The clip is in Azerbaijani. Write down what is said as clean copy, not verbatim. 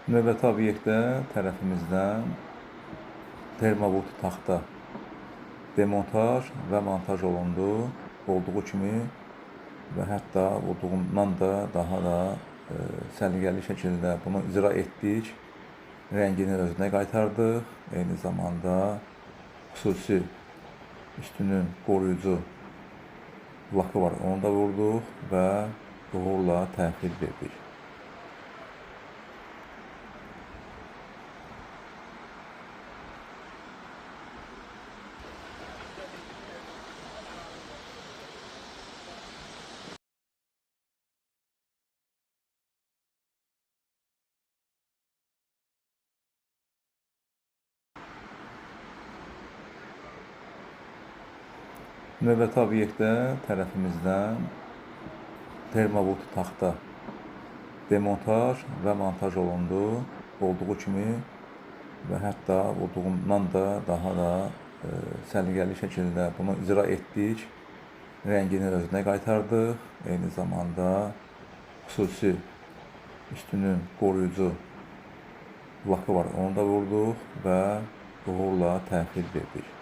Növbəti obyektdə tərəfimizdən termovut taxta demontaj və montaj olundu. Olduğu kimi və hətta olduğundan da daha da səliqəli şəkildə bunu icra etdik. Rəngini özünə qaytardıq. Eyni zamanda xüsusi üstünün qoruyucu lakı var. Onu da vurduq və uğurla təhvil verdik. Növbəti obyektdə tərəfimizdən termovut taxta demontaj və montaj olundu. Olduğu kimi və hətta olduğundan da daha da səliqəli şəkildə bunu icra etdik. Rəngini özünə qaytardıq. Eyni zamanda xüsusi üstünün qoruyucu lakı var. Onu da vurduq və uğurla təhvil verdik.